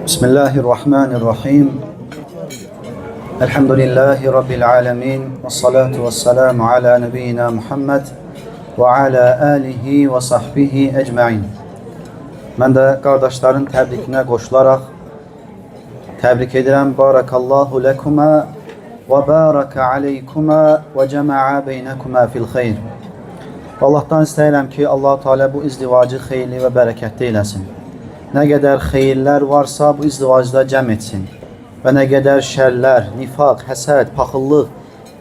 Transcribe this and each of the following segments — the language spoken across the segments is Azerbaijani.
Bismillahirrahmanirrahim. Elhamdülillahi Rabbil alemin. Ve salatu ve selamu ala nebiyyina Muhammed ve ala alihi ve sahbihi ecmain. Mən də qardaşların təbrikinə qoşularaq təbrik edirəm. Barakallahu lekuma və baraka aleykuma və cəma'a beynəkuma fil xeyr. Allahdan istəyirəm ki, Allah-u Teala bu izdivacı xeyirli və bərəkətli eləsin. Nə qədər xeyirlər varsa bu izdivacda cəm etsin. Və nə qədər şərlər, nifaq, həsəd, paxıllıq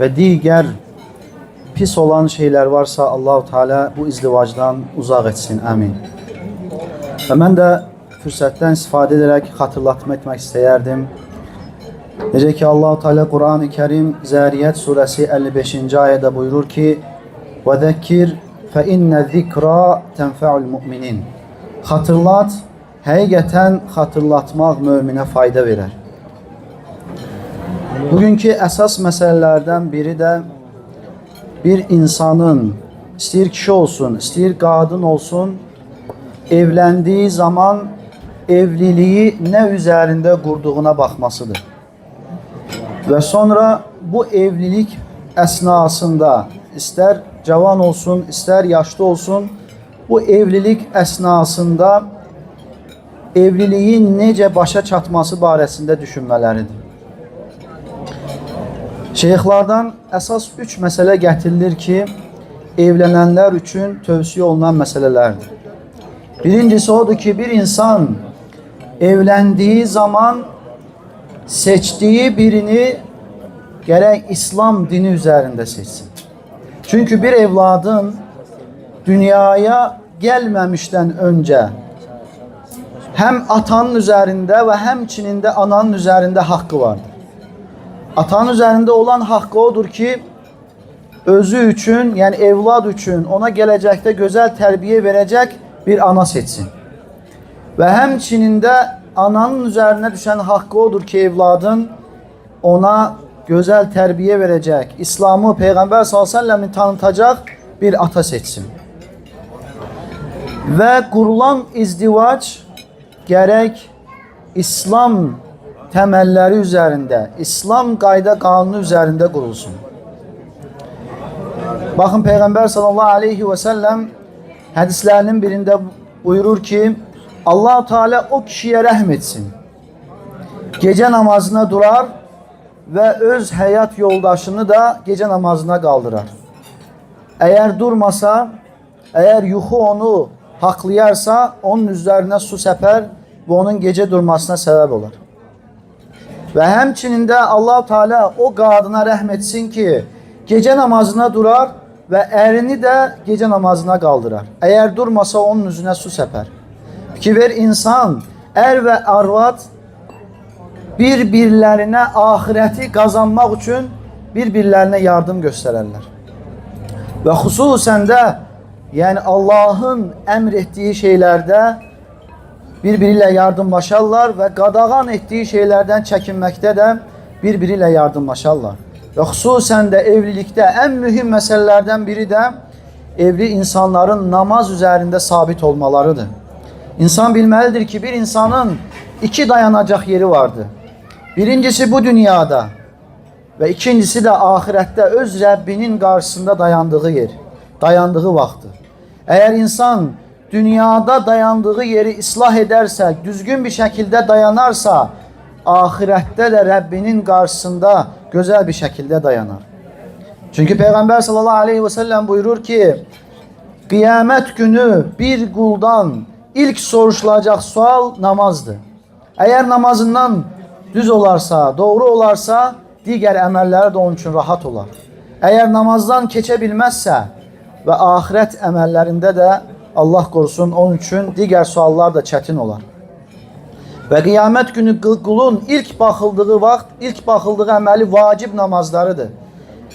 və digər pis olan şeylər varsa Allah-u Teala bu izdivacdan uzaq etsin. Amin. Və mən də fürsətdən istifadə edərək xatırlatma etmək istəyərdim. Necə ki Allah-u Teala Quran-ı Kerim Zəriyyət surəsi 55-ci ayədə buyurur ki: "Və zəkkir fə innə zikra tənfə'ul mu'minin." Xatırlat, həqiqətən xatırlatmaq möminə fayda verər. Bugünkü əsas məsələlərdən biri də bir insanın, istəyir kişi olsun, istəyir qadın olsun, evləndiyi zaman evliliyi nə üzərində qurduğuna baxmasıdır. Və sonra bu evlilik əsnasında, istər cavan olsun, istər yaşlı olsun, bu evlilik əsnasında evliliyin necə başa çatması barəsində düşünmələridir. Şeyxlardan əsas 3 məsələ gətirilir ki, evlənənlər üçün tövsiyə olunan məsələlərdir. Birincisi odur ki, bir insan evləndiyi zaman seçdiyi birini gərək İslam dini üzərində seçsin. Çünki bir evladın dünyaya gəlməmişdən öncə həm atanın üzərində və həmçinin də ananın üzərində haqqı vardır. Atanın üzərində olan haqqı odur ki, özü üçün, yəni evlad üçün ona gələcəkdə gözəl tərbiyə verəcək bir ana seçsin. Və həmçinin də ananın üzərinə düşən haqqı odur ki, evladın ona gözəl tərbiyə verəcək, İslamı, Peyğəmbər s.ə.v-i tanıtacaq bir ata seçsin. Və qurulan izdivac gərək İslam təməlləri üzərində, İslam qayda qanunu üzərində qurulsun. Baxın, Peyğəmbər s.ə.v hədislərinin birində buyurur ki, Allah-u Teala o kişiyə rəhm etsin. Gecə namazına durar və öz həyat yoldaşını da gecə namazına qaldırar. Əgər durmasa, əgər yuxu onu haqlayarsa, onun üzərinə su səpər və onun gecə durmasına səbəb olar. Və həmçinin də Allah-u Teala o qadına rəhm etsin ki, gecə namazına durar və ərini də gecə namazına qaldırar. Əgər durmasa onun üzünə su səpər. Fikir ver, insan, ər və arvad bir-birlərinə axirəti qazanmaq üçün bir-birlərinə yardım göstərərlər. Və xüsusən də, yəni Allahın əmr etdiyi şeylərdə bir-biri ilə yardımlaşarlar və qadağan etdiyi şeylərdən çəkinməkdə də bir-biri ilə yardımlaşarlar. Və xüsusən də evlilikdə ən mühüm məsələlərdən biri də evli insanların namaz üzərində sabit olmalarıdır. İnsan bilməlidir ki, bir insanın 2 dayanacaq yeri vardır. Birincisi bu dünyada və ikincisi də ahirətdə öz Rəbbinin qarşısında dayandığı yer, dayandığı vaxtı. Əgər insan dünyada dayandığı yeri islah edərsə, düzgün bir şəkildə dayanarsa, ahirətdə də Rəbbinin qarşısında gözəl bir şəkildə dayanar. Çünki Peyğəmbər s.ə.v buyurur ki, qiyamət günü bir quldan ilk soruşulacaq sual namazdır. Əgər namazından düz olarsa, doğru olarsa, digər əməlləri də onun üçün rahat olar. Əgər namazdan keçə bilməzsə və axirət əməllərində də Allah qorusun, onun üçün digər suallar da çətin olar. Və qiyamət günü qulun ilk baxıldığı vaxt, ilk baxıldığı əməli vacib namazlarıdır.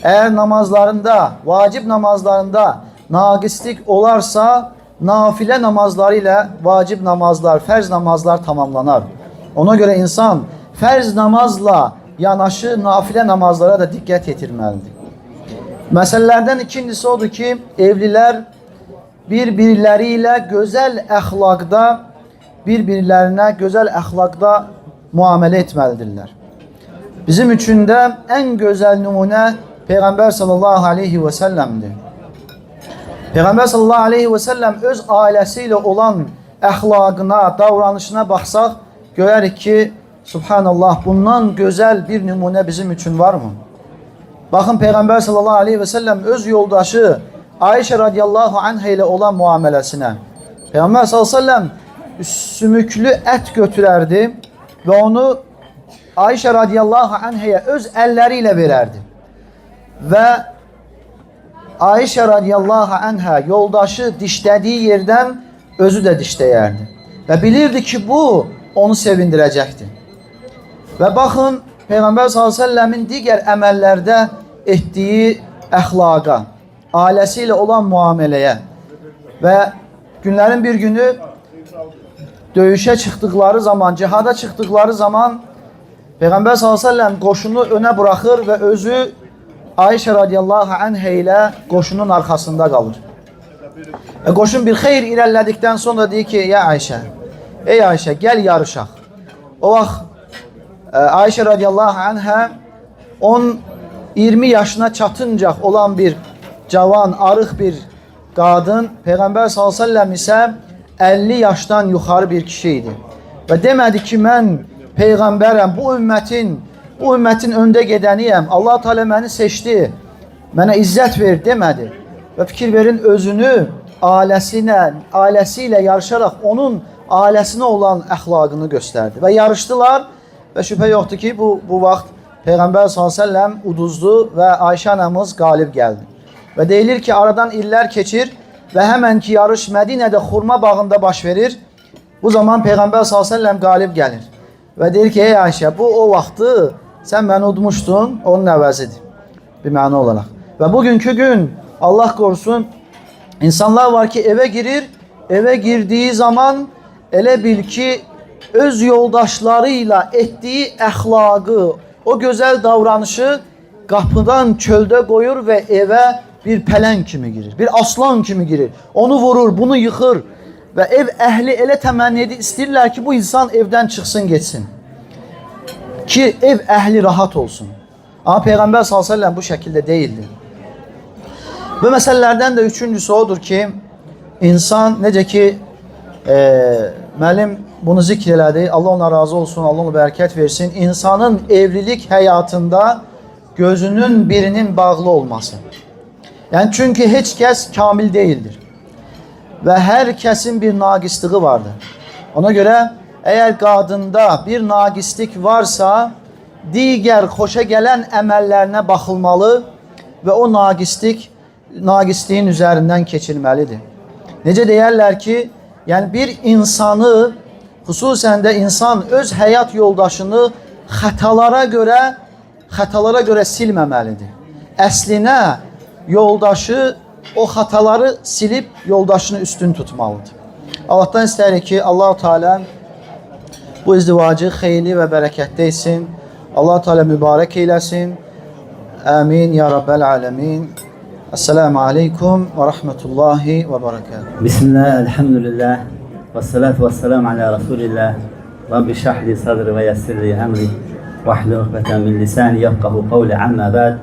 Əgər namazlarında, vacib namazlarında naqislik olarsa, nafilə namazları ilə vacib namazlar, fərz namazlar tamamlanar. Ona görə insan fərz namazla yanaşı nafilə namazlara da diqqət yetirməlidir. Məsələlərdən ikincisi odur ki, evlilər bir-birləri ilə gözəl əxlaqda bir-birlərinə gözəl əxlaqda muamele etməlidirlər. Bizim üçün də ən gözəl nümunə Peyğəmbər sallallahu aleyhi və səlləmdir. Peyğəmbər sallallahu aleyhi və səlləm öz ailəsi ilə olan əxlaqına, davranışına baxsaq, görərik ki, subhanallah, bundan gözəl bir nümunə bizim üçün varmı? Baxın, Peyğəmbər sallallahu aleyhi və səlləm öz yoldaşı Ayşə radiyallahu anhə ilə olan muamələsinə. Peyğəmbər sallallahu aleyhi və səlləm sümüklü ət götürərdi və onu Ayşə radiyallahu anhəyə öz əlləri ilə verərdi. Və Ayşə radiyallahu anhə yoldaşı dişlədiyi yerdən özü də dişləyərdi. Və bilirdi ki, bu onu sevindirəcəkdir. Və baxın, Peyğəmbər s.ə.v-in digər əməllərdə etdiyi əxlaqa, ailəsi ilə olan muamələyə və günlərin bir günü döyüşə çıxdıqları zaman, cihada çıxdıqları zaman Peyğəmbər s.ə.v qoşunu önə buraxır və özü Ayşə radiyallahu anhə ilə qoşunun arxasında qalır. Qoşun bir xeyr irəlilədikdən sonra deyir ki, ya Ayşə, ey Ayşə, gəl yarışaq. O vaxt Ayşə radiyallahu anhə 10-20 yaşına çatıncaq olan bir cavan, arıq bir qadın, Peyğəmbər s.ə.v isə 50 yaşdan yuxarı bir kişi idi. Və demədi ki, mən Peyğəmbərəm, bu ümmətin öndə gedəniyəm, Allah-u Teala məni seçdi, mənə izzət ver, demədi. Və fikir verin, özünü ailəsi ilə yarışaraq onun ailəsinə olan əxlaqını göstərdi. Və yarışdılar və şübhə yoxdur ki, bu vaxt Peyğəmbər s.ə.v uduzdu və Ayşə anamız qalib gəldi. Və deyilir ki, aradan illər keçir və həmən ki, yarış Mədinədə xurma bağında baş verir. Bu zaman Peyğəmbər s.ə.v qalib gəlir. Və deyir ki, ey Ayşə, bu o vaxtı sən məni udmuşdun, onun əvəzidir. Bir məna olaraq. Və bugünkü gün, Allah qorusun, insanlar var ki, evə girir, evə girdiyi zaman elə bil ki, öz yoldaşlarıyla etdiyi əxlaqı, o gözəl davranışı qapıdan çöldə qoyur və evə bir pələng kimi girir, bir aslan kimi girir. Onu vurur, bunu yıxır və ev əhli elə təmənni edir, istəyirlər ki, bu insan evdən çıxsın, geçsin. Ki, ev əhli rahat olsun. Amma Peyğəmbər s.ə.v bu şəkildə deyildi. Bu məsələlərdən də üçüncüsü odur ki, insan, necə ki, müəllim bunu zikr elədi, Allah ona razı olsun, Allah ona bərəkət versin, insanın evlilik həyatında gözünün birinin bağlı olması. Yəni, çünki heç kəs kamil deyildir. Və hər kəsin bir naqisliği vardır. Ona görə, əgər qadında bir naqislik varsa, digər xoşa gələn əməllərinə baxılmalı və o naqisliyin üzərindən keçilməlidir. Necə deyərlər ki, yəni bir insanı, xüsusən də insan öz həyat yoldaşını xətalara görə silməməlidir. Əslinə yoldaşı o xataları silib yoldaşını üstün tutmalıdır. Allahdan istəyirik ki, Allah-u Teala bu izdivacı xeyirli və bərəkətli etsin. Allah-u Teala mübarək eyləsin. Amin ya Rabbel alemin. Esselamu aleykum ve rahmetullahi ve berekatuhu. Bismillah, elhamdülillah. Ve salatu ve selamu ala Resulillah. Rabbi şahli sadri ve yassirli emri. Ve ahlul ukbeten min lisani yafqahu qavli amma ba'd.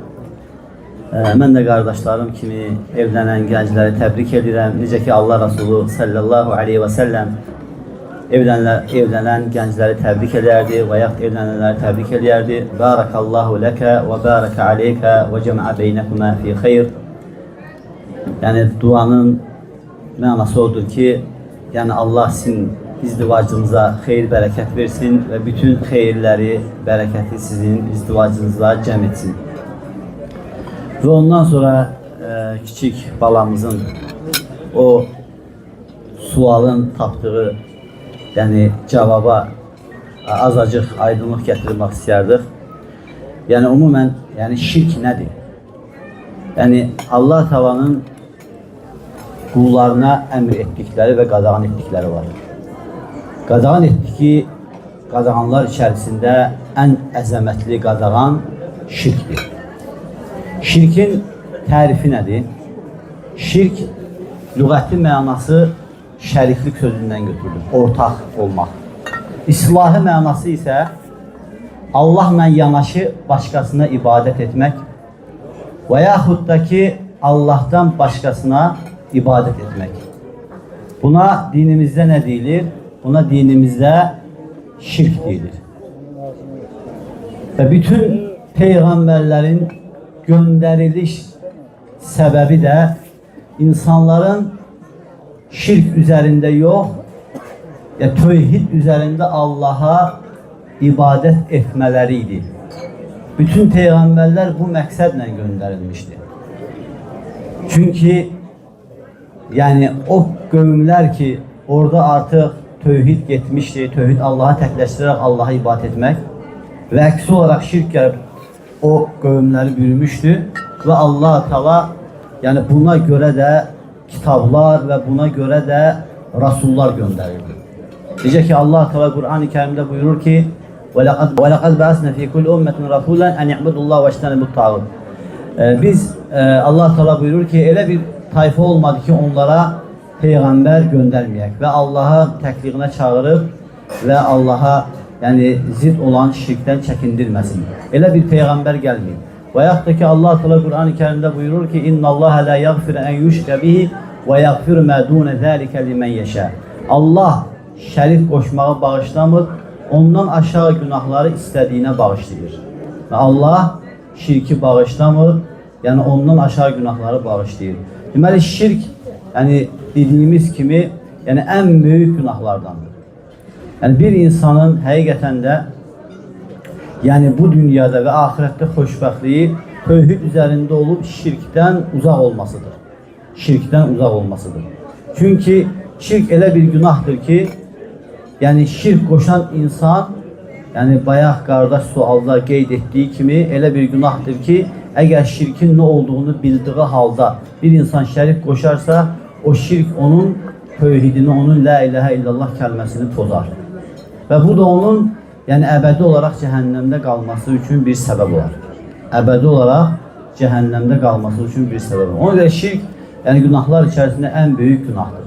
Mən də qardaşlarım kimi evlənən gəncləri təbrik edirəm. Necə ki, Allah Resulü sallallahu aleyhi və səlləm evlənən gəncləri təbrik edərdi və yaxud evlənənləri təbrik edərdi. Barakallahu ləkə və baraka aleykə və cəmə beynəkümə fi xeyr. Yəni, duanın mənası odur ki, yəni Allah sizin izdivacınıza xeyir, bərəkət versin və bütün xeyirləri, bərəkəti sizin izdivacınızla cəm etsin. Və ondan sonra kiçik balamızın o sualın tapdığı, yəni cavaba azacıq aydınlıq gətirmək istəyərdik. Yəni ümumən, yəni şirk nədir? Yəni Allah Taala'nın qullarına əmr etdikləri və qadağan etdikləri var. Qadağan etdiyi qadağanlar içərisində ən əzəmətli qadağan şirkdir. Şirkin tərifi nədir? Şirk lüğəti mənası şəriklik sözündən götürülür. Ortaq olmaq. İslahi mənası isə Allahla yanaşı başqasına ibadət etmək və yaxud da ki Allahdan başqasına ibadət etmək. Buna dinimizdə nə deyilir? Buna dinimizdə şirk deyilir. Və bütün peyğəmbərlərin göndəriliş səbəbi də insanların şirk üzərində yox, tövhid üzərində Allaha ibadət etmələri idi. Bütün peyğəmbərlər bu məqsədlə göndərilmişdi. Çünki yəni o qövmlər ki, orada artıq tövhid getmişdi, tövhid Allaha təkləşdirərək Allaha ibadət etmək və əksi olaraq şirk gəlib o qövmləri bürümüşdü və Allah Taala yəni buna görə də kitablar və buna görə də rasullar göndərildi. Necə ki Allah Taala Qur'an-ı Kərimdə buyurur ki: "Və laqad ba'asna fi kulli ummetin rasulan an ya'budullaha və ijtanibut tağut." Biz Allah Taala buyurur ki, elə bir tayfa olmadı ki onlara peyğəmbər göndərməyək və Allaha təkliğinə çağırıb və Allaha yəni zid olan şirkdən çəkindirməsin. Elə bir peyğəmbər gəlməyib. Və yaxud da ki Allah Teala Qur'an-ı Kərimdə buyurur ki: "İnnallaha la yaghfiru en yushraka bihi ve yaghfiru ma dun zalika limen yasha." Allah şərik qoşmağı bağışlamır, ondan aşağı günahları istədiyinə bağışlayır. Və Allah şirki bağışlamır, yəni ondan aşağı günahları bağışlayır. Deməli şirk yəni dediyimiz kimi yəni ən böyük günahlardandır. Yəni bir insanın həqiqətən də yəni bu dünyada və axirətdə xoşbəxtliyi tövhid üzərində olub şirkdən uzaq olmasıdır. Şirkdən uzaq olmasıdır. Çünki şirk elə bir günahdır ki, yəni şirk qoşan insan, yəni bayaq qardaş sualda qeyd etdiyi kimi elə bir günahdır ki, əgər şirkin nə olduğunu bildiği halda bir insan şərik qoşarsa, o şirk onun tövhidini, onun la ilahe illallah kəlməsini pozar. Və bu da onun yəni əbədi olaraq cəhənnəmdə qalması üçün bir səbəb olar. Əbədi olaraq cəhənnəmdə qalması üçün bir səbəb olar. Ona görə şirk yəni günahlar içərisində ən böyük günahdır.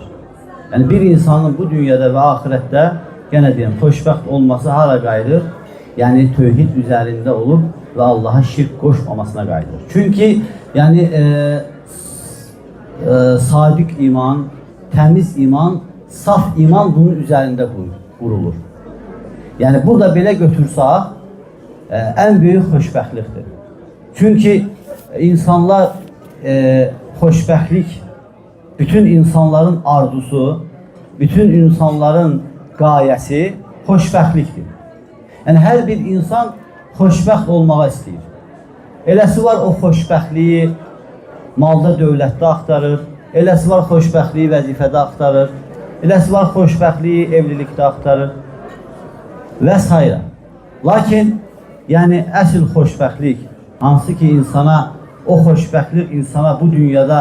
Yəni bir insanın bu dünyada və axirətdə yenə deyirəm, xoşbəxt olması hara qayıdır? Yəni tövhid üzərində olub və Allaha şirk qoşmamasına qayıdır. Çünki yəni sadiq iman, təmiz iman, saf iman bunun üzərində qurulur. Yəni burada belə götürsək, ən böyük xoşbəxtlikdir. Çünki insanlar xoşbəxtlik, bütün insanların arzusu, bütün insanların qayəsi xoşbəxtlikdir. Yəni hər bir insan xoşbəxt olmağa istəyir. Eləsi var o xoşbəxtliyi malda, dövlətdə axtarır. Eləsi var xoşbəxtliyi vəzifədə axtarır. Eləsi var xoşbəxtliyi evlilikdə axtarır. Və s. Lakin yəni əsl xoşbəxtlik hansı ki insana, o xoşbəxtlik insana bu dünyada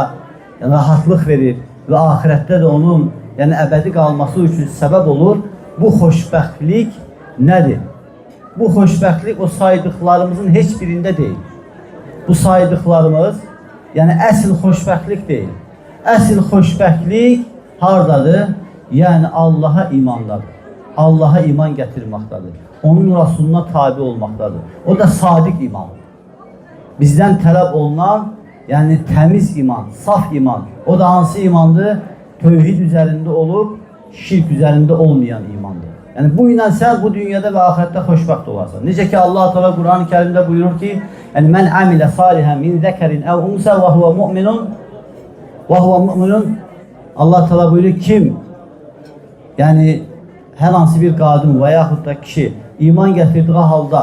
rahatlıq verir və axirətdə də onun yəni əbədi qalması üçün səbəb olur. Bu xoşbəxtlik nədir? Bu xoşbəxtlik o saydıqlarımızın heç birində deyil. Bu saydıqlarımız yəni əsl xoşbəxtlik deyil. Əsl xoşbəxtlik hardadır? Yəni Allaha imandadır. Allaha iman gətirməkdadır. Onun Rasuluna tabi olmaqdadır. O da sadiq iman. Bizdən tələb olunan yəni təmiz iman, saf iman. O da hansı imandır? Tövhid üzərində olub, şirk üzərində olmayan imandır. Yəni bu ilə sən bu dünyada və axirətdə xoşbəxt olarsan. Necə ki Allah Teala Qur'an-ı Kərimdə buyurur ki: "Yəni men amilə salihan min zəkerin ev unsa və huve mu'minun." Allah Teala buyurur kim yəni hər hansı bir qadın və yaxud da kişi iman gətirdiyi halda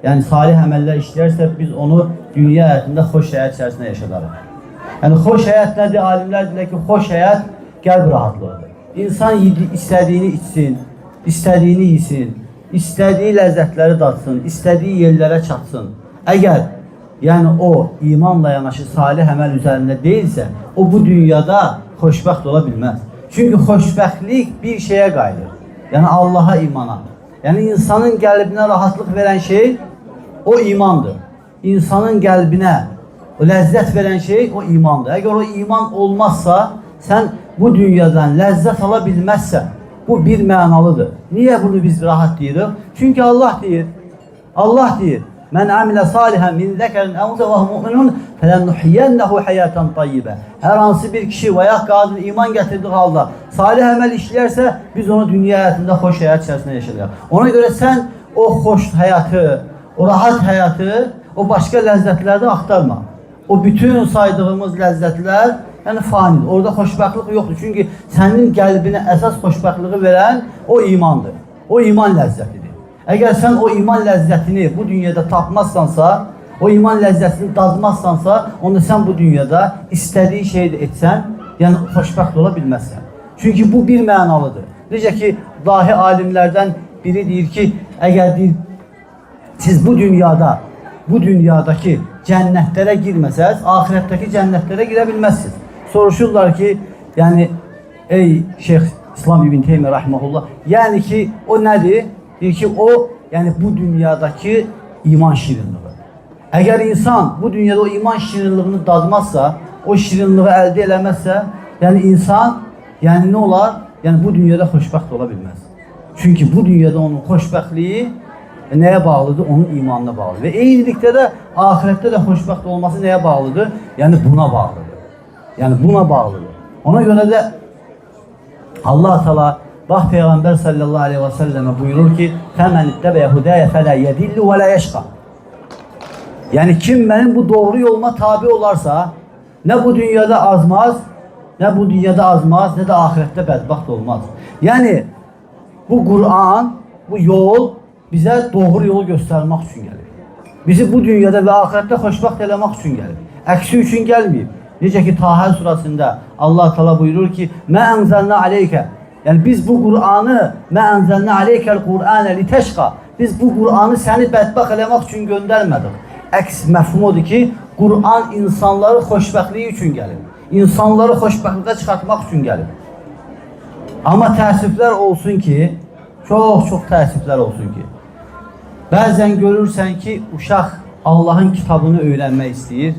yəni salih əməllər işləyərsə biz onu dünya həyatında xoş həyat içərisində yaşadarıq. Yəni xoş həyat nədir? Alimlər deyirlər ki, xoş həyat qəlb rahatlığıdır. İnsan istədiyini içsin, istədiyini yesin, istədiyi ləzzətləri datsın, istədiyi yerlərə çatsın. Əgər yəni o imanla yanaşı salih əməl üzərində deyilsə, o bu dünyada xoşbəxt ola bilməz. Çünki xoşbəxtlik bir şeyə qayıdır. Yəni Allaha imana. Yəni insanın qəlbinə rahatlıq verən şey o imandır. İnsanın qəlbinə ləzzət verən şey o imandır. Əgər o iman olmazsa, sən bu dünyadan ləzzət ala bilməzsə, bu bir mənalıdır. Niyə bunu biz rahat deyirik? Çünki Allah deyir. Allah deyir. Mən amilə salihən min zəkərin əvzə və müminun fələnnuhiyyənləhu həyətən tayyibə. Hər hansı bir kişi və ya qadın iman gətirdiği halda salih əməl işləyərsə, biz onu dünya həyatında xoş həyat içərisində yaşayacaq. Ona görə sən o xoş həyatı, o rahat həyatı, o başqa ləzzətlərdə axtarma. O bütün saydığımız ləzzətlər yəni fanidir. Orada xoşbəxtlik yoxdur. Çünki sənin qəlbinə əsas xoşbəxtliyi verən o imandır. O iman ləzzətidir. Əgər sən o iman ləzzətini bu dünyada tapmazsansa, o iman ləzzətini dadmazsansa, onda sən bu dünyada istədiyi şeyi də etsən, yəni xoşbəxt ola bilməzsən. Çünki bu bir mənalıdır. Necə ki, dahi alimlərdən biri deyir ki, əgər deyir, siz bu dünyadakı cənnətlərə girməsəz, ahirətdəki cənnətlərə girə bilməzsiniz. Soruşurlar ki, yəni, ey Şeyx İslam İbn Teymiyyə Rahiməhullah, yəni ki, o nədir? Deyir ki, o, yəni bu dünyadakı iman şirinliği. Əgər insan bu dünyada o iman şirinliğini dadmazsa, o şirinliği əldə eləməzsə, yəni insan, yəni nə olar? Yəni bu dünyada xoşbəxt ola bilməz. Çünki bu dünyada onun xoşbəxtliyi nəyə bağlıdır? Onun imanına bağlıdır. Və eynilikdə də ahirətdə də xoşbəxt olması nəyə bağlıdır? Yəni buna bağlıdır. Yəni buna bağlıdır. Ona görə də Allah Teala bax Peyğəmbər sallallahu aleyhi və səlləmə buyurur ki, "Fəmən ittəbə hudaya fələ yedillu və la yəşqa." Yəni kim mənim bu doğru yoluma tabi olarsa, nə bu dünyada azmaz, nə də ahirətdə bədbəxt olmaz. Yəni bu Qur'an, bu yol bizə doğru yolu göstərmək üçün gəlir. Bizi bu dünyada və ahirətdə xoşbəxt eləmək üçün gəlir. Əksi üçün gəlməyib. Necə ki Tahə surasında Allah Teala buyurur ki, "Mə ənzəlnə aleykə." Yəni biz bu Qur'anı "Mə ənzəlnə aleykel Qur'anə litəşqa." Biz bu Qur'anı səni bədbəxt eləmək üçün göndərmədik. Əks məfhum odur ki, Qur'an insanları xoşbəxtliyi üçün gəlir. İnsanları xoşbəxtliyə çıxartmaq üçün gəlir. Amma təəssüflər olsun ki, çox təəssüflər olsun ki, bəzən görürsən ki, uşaq Allahın kitabını öyrənmək istəyir.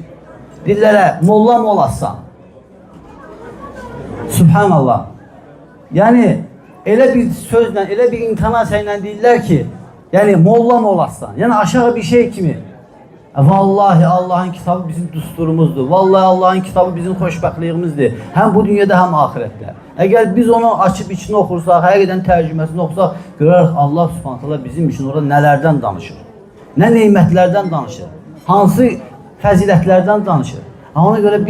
Dillərə, molla mı olasan? Subhanallah. Yəni, elə bir sözlə, elə bir intonasiya ilə deyirlər ki, yəni molla mı olasan? Yəni aşağı bir şey kimi. Vallahi Allah'ın kitabı bizim düsturumuzdur. Vallahi Allah'ın kitabı bizim xoşbəxtliyimizdir. Həm bu dünyada, həm ahirətdə. Əgər biz onu açıb içini oxursaq, həqiqətən tərcüməsini oxusaq, görərək Allah Subhanahu taala bizim üçün orada nələrdən danışır. Nə nemətlərdən danışır. Hansı fəzilətlərdən danışır. Ona görə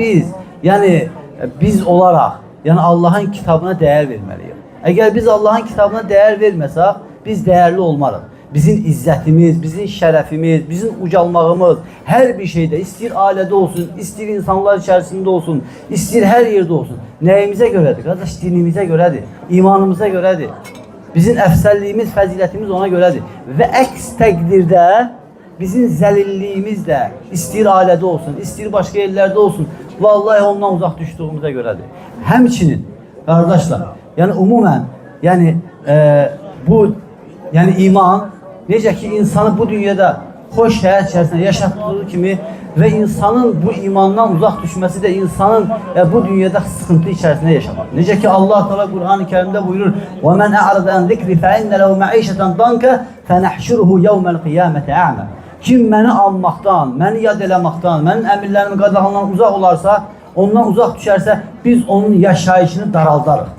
biz olaraq, yəni Allah'ın kitabına dəyər verməliyik. Əgər biz Allah'ın kitabına dəyər verməsək, biz dəyərli olmarıq. Bizim izzətimiz, bizim şərəfimiz, bizim ucalmağımız hər bir şeydə, istəyir ailədə olsun, istəyir insanlar içərisində olsun, istəyir hər yerdə olsun. Nəyimizə görədir? Qardaş, dinimizə görədir, imanımıza görədir. Bizim əfsəlliyimiz, fəzilətimiz ona görədir. Və əks təqdirdə bizim zəlilliyimiz də istəyir ailədə olsun, istəyir başqa yerlərdə olsun. Vallahi ondan uzaq düşdüyümüzə görədir. Həmçinin, qardaşlar, yəni umumən, yəni iman, necə ki insanı bu dünyada xoş həyat içərisində yaşatdığı kimi və insanın bu imandan uzaq düşməsi də insanın bu dünyada sıxıntı içərisində yaşamaq. Necə ki Allah Teala Qur'an-ı Kərimdə buyurur: "Və men a'rada an zikri fe inne lehu ma'işeten danka fenahşuruhu yevmel kıyamete a'ma." Kim məni anmaqdan, məni yad eləməkdən, mənim əmirlərimin qadağanlarından uzaq olarsa, ondan uzaq düşərsə, biz onun yaşayışını daraldarıq.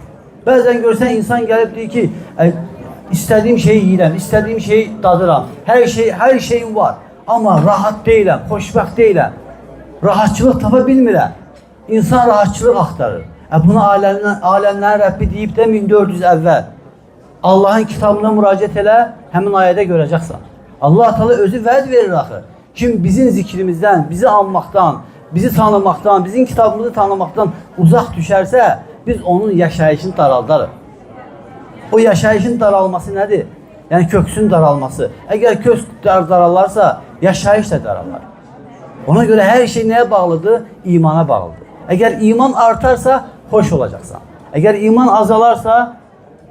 Bəzən görsən insan gəlib deyir ki, İstədiyim şeyi yiyirəm, istədiyim şeyi dadıram. Hər şeyim var. Amma rahat deyiləm, xoşbəxt deyiləm. Rahatçılıq tapa bilmirəm. İnsan rahatçılıq axtarır. Bunu aləmlərin Rəbbi deyib də 1400 əvvəl. Allah'ın kitabına müraciət elə, həmin ayədə görəcəksən. Allah Teala özü vəd verir axı. Kim bizim zikrimizdən, bizi anmaqdan, bizi tanımaqdan, bizim kitabımızı tanımaqdan uzaq düşərsə, biz onun yaşayışını daraldarıq. O yaşayışın daralması nədir? Yəni köksün daralması. Əgər kök daralarsa, yaşayış da daralar. Ona görə hər şey nəyə bağlıdır? İmana bağlıdır. Əgər iman artarsa, xoş olacaqsan. Əgər iman azalarsa,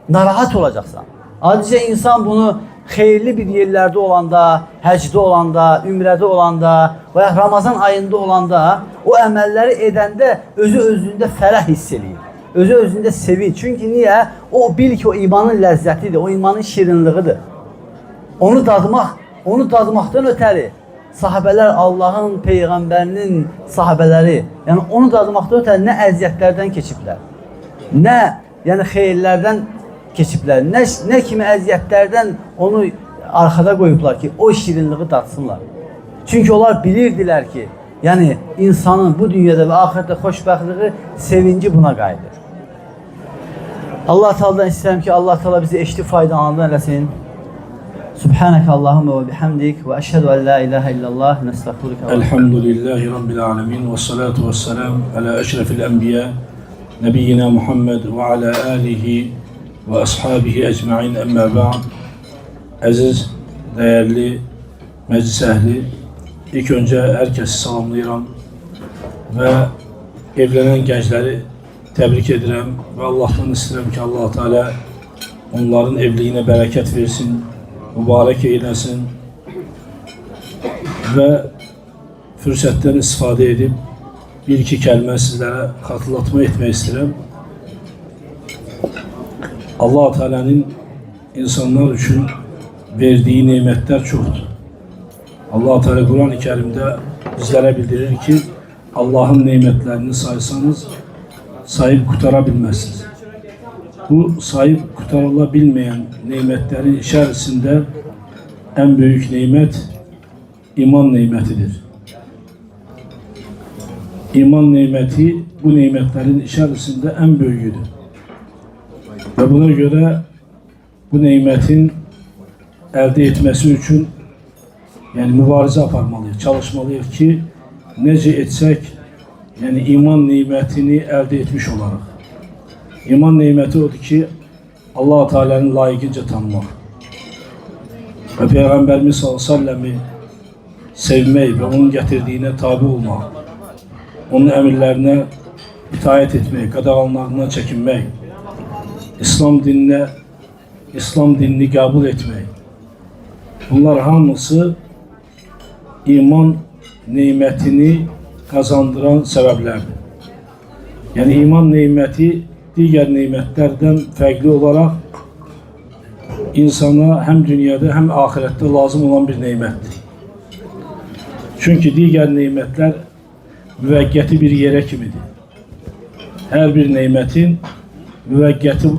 narahat olacaqsan. Adicə insan bunu xeyirli bir yerlərdə olanda, həcdə olanda, ümrədə olanda və Ramazan ayında olanda, o əməlləri edəndə özü özündə fərəh hiss eləyir. özü özündə sevinç. Çünki niyə? O bil ki, o imanın ləzzətidir, o imanın şirinliğidir. Onu dadmaqdan ötəri sahabələr, Allahın Peyğəmbərinin sahabələri, yəni onu dadmaqdan ötəri nə əziyyətlərdən keçiblər, nə yəni xeyirlərdən keçiblər, nə kimi əziyyətlərdən onu arxada qoyublar ki, o şirinliği dadsınlar. Çünki onlar bilirdilər ki, yəni insanın bu dünyada və axirətdə xoşbəxtliyi, sevinci buna qayıdır. Allah Teala'dan istəyirəm ki, Allah Teala bizi eşitib faydalanandan eləsin. Subhaneke Allahümme ve bihamdik ve eşhedü en la ilahe illallah nestağfiruke. Elhamdülillahi Rabbil alemin ve salatu ve selam ala eşrefil enbiya nebiyyina Muhammed ve ala alihi ve ashabihi ecma'in emme ba'd. Aziz, değerli meclis ehli, ilk önce herkesi salamlayıram ve evlenen gençleri tebrik edirəm ve Allah'tan istedim ki Allah Teala onların evliliğine bereket versin, mübarek eylesin ve fürsətten istifade edip bir iki kelime sizlere hatırlatma etmek istedim. Allah Teala'nın insanlar için verdiği nimetler çoktur. Allah Teala Kur'an-ı Kerim'de bizlere bildirir ki Allah'ın nimetlerini saysanız sayıp kurtarabilmezsiniz. Bu sayıp kurtarılabilmeyen nimetlerin içerisinde en büyük nimet iman nimetidir. İman nimeti bu nimetlerin içerisinde en büyüğüdür. Ve buna göre bu nimetin elde etmesi için yani mübarize aparmalıyız, çalışmalıyız ki nece etsek yani iman nimetini elde etmiş olarak. İman nimeti odur ki Allah Teala'nın layıkınca tanımak ve Peygamberimiz sallallahu aleyhi ve sellem'i sevmek ve onun getirdiğine tabi olmak, onun emirlerine itaat etmek, qadağanlarından çekinmek, İslam dinini kabul etmek. Bunlar hamısı iman nimetini kazandıran sebeplerdir. Yani iman nimeti diğer nimetlerden farklı olarak insana hem dünyada hem ahirette lazım olan bir nimettir. Çünkü diğer nimetler müvekketi bir yere kimidir. Her bir nimetin müvekketi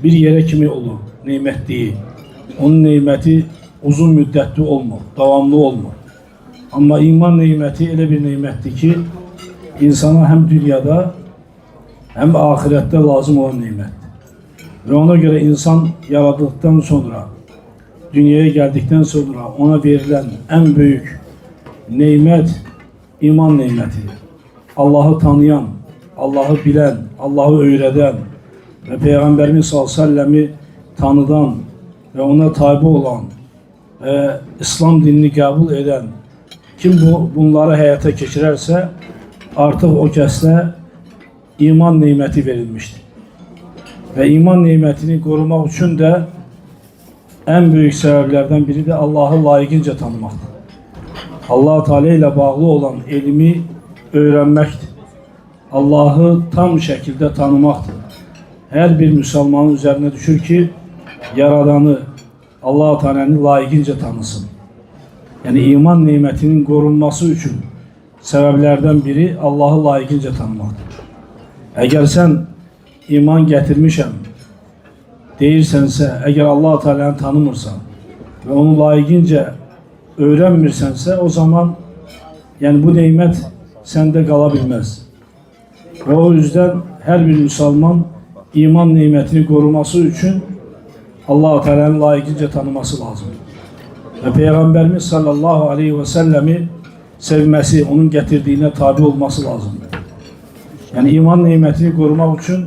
bir yere kimi olur, nimet değil. Onun nimeti uzun müddetli olmur, devamlı olmur. Ama iman nimeti öyle bir nimettir ki insana hem dünyada hem ahirette lazım olan nimet. Ve ona göre insan yaratıldıktan sonra, dünyaya geldikten sonra ona verilen en büyük nimet iman nimetidir. Allah'ı tanıyan, Allah'ı bilen, Allah'ı öğreten ve Peygamberimiz sallallahu aleyhi ve sellem'i tanıdan ve ona tabi olan ve İslam dinini kabul eden kim bunları hayata geçirerse artık o kəsdə iman nimeti verilmiştir. Ve iman nimetini korumak için de en büyük sebeplerden biri de Allah'ı layıkınca tanımaktır. Allah Teala ile bağlı olan ilmi öğrenmektir. Allah'ı tam şekilde tanımaktır. Her bir Müslümanın üzerine düşür ki Yaradanı, Allah Teala'nı layıkınca tanısın. Yani iman nimetinin korunması için sebeplerden biri Allah'ı layıkınca tanımaktır. Eğer sen iman getirmişəm deyirsense, eğer Allah Teala'nı tanımırsan ve onu layıkınca öğrenmirsense o zaman yani bu nimet sende kalabilmez. Ve o yüzden her bir Müslüman iman nimetini koruması için Allah Teala'nı layıkınca tanıması lazım. Ve Peygamberimiz sallallahu aleyhi ve sellemi sevmesi, onun getirdiğine tabi olması lazım. Yani iman nimetini korumak için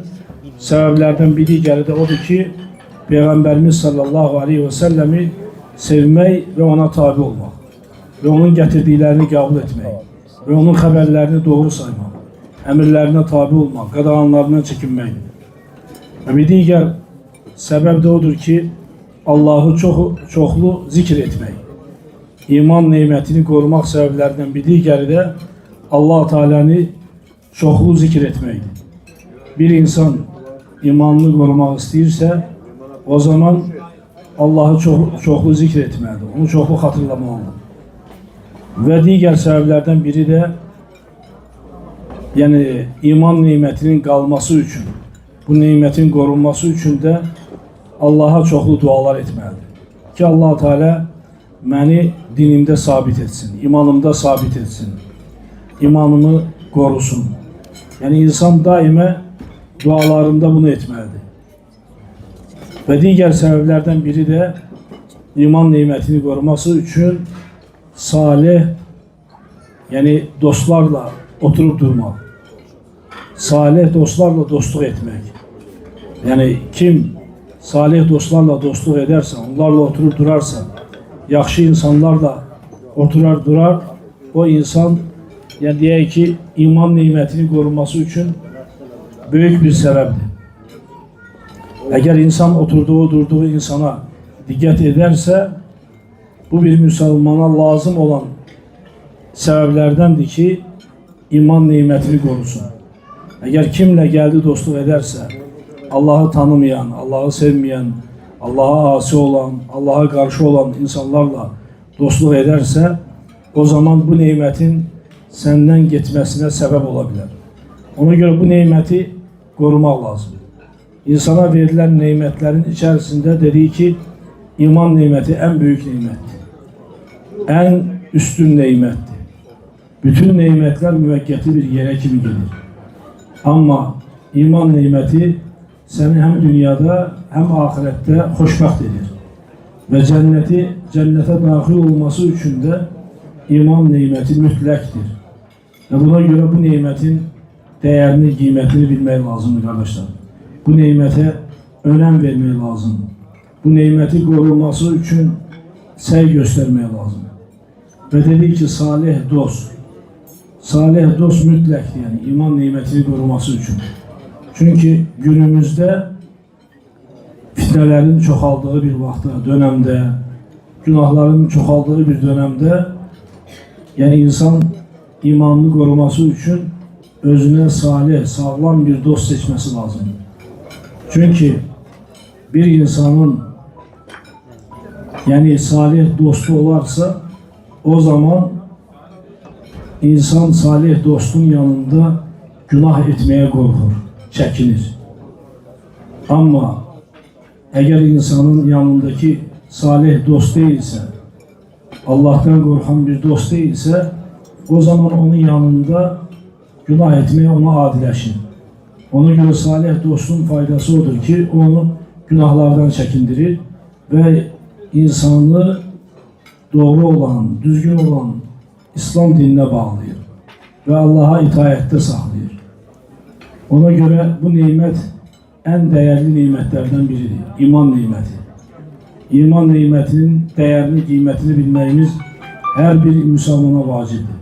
sebeplerden bir diğeri de odur ki Peygamberimiz sallallahu aleyhi ve sellemi sevmek ve ona tabi olmak ve onun getirdiklerini kabul etmek ve onun haberlerini doğru saymak, emirlerine tabi olmak, qadağanlarından çekinmek. Ve bir diğer sebep de odur ki Allah'ı çoklu zikir etmek. İman nimetini korumak sebeplerinden bir diğeri de Allah Teala'nı çoklu zikir etmektir. Bir insan imanını qorumaq istəyirsə, o zaman Allahı çoxlu zikr etməlidir, onu çoxlu xatırlamalıdır. Və digər səbəblərdən biri də yəni iman nemətinin qalması üçün, bu nemətin qorunması üçün də Allaha çoxlu dualar etməlidir. Ki Allah Teala məni dinimdə sabit etsin, imanımda sabit etsin, imanımı qorusun. Yəni insan daima dualarında bunu etməlidir. Və digər səbəblərdən biri də iman nemətini qoruması üçün salih, yəni dostlarla oturub durmaq, salih dostlarla dostluq etmək. Yəni kim salih dostlarla dostluq edərsə, onlarla oturub durarsa, yaxşı insanlarla oturar durar, o insan, yəni deyək ki, iman nemətini qorunması üçün böyük bir səbəbdir. Əgər insan durduğu insana diqqət edərsə, bu bir müsəlmana lazım olan səbəblərdəndir ki, iman nemətini qorusun. Əgər kimlə gəldi dostluq edərsə, Allahı tanımayan, Allahı sevməyən, Allaha asi olan, Allaha qarşı olan insanlarla dostluq edərsə, o zaman bu nemətin səndən getməsinə səbəb ola bilər. Ona görə bu neməti qorumaq lazımdır. İnsana verilən nemətlərin içərisində dediyi ki, iman neməti ən böyük nemətdir. Ən üstün nemətdir. Bütün nemətlər müvəqqəti bir yerə kimi gedir. Amma iman neməti səni həm dünyada, həm ahirətdə xoşbəxt edir. Və cənnətə daxil olması üçün də iman neməti mütləqdir. Və buna görə bu nemətin dəyərini, qiymətini bilmək lazımdır, qardaşlar. Bu nemətə önəm vermək lazımdır. Bu neməti qorunması üçün səy göstərmək lazımdır. Və dedik ki, salih dost. Salih dost mütləqdir, yəni iman nemətini qoruması üçün. Çünki günümüzdə fitnələrin çoxaldığı bir vaxtda, dönəmdə, günahların çoxaldığı bir dönəmdə, yəni insan imanını qoruması üçün özünə salih, sağlam bir dost seçməsi lazımdır. Çünki bir insanın yəni salih dostu olarsa, o zaman insan salih dostun yanında günah etməyə qorxur, çəkinir. Amma əgər insanın yanındakı salih dost deyilsə, Allah'tan qorxan bir dost deyilsə, o zaman onun yanında günah etməyə ona adiləşir. Ona görə salih dostun faydası odur ki, onu günahlardan çəkindirir və insanı doğru olan, düzgün olan İslam dininə bağlayır və Allah'a itaətdə saxlayır. Ona görə bu nemət ən dəyərli nemətlərdən biridir, iman neməti. İman nemətinin dəyərini, qiymətini bilməyimiz hər bir müsəlmana vacibdir.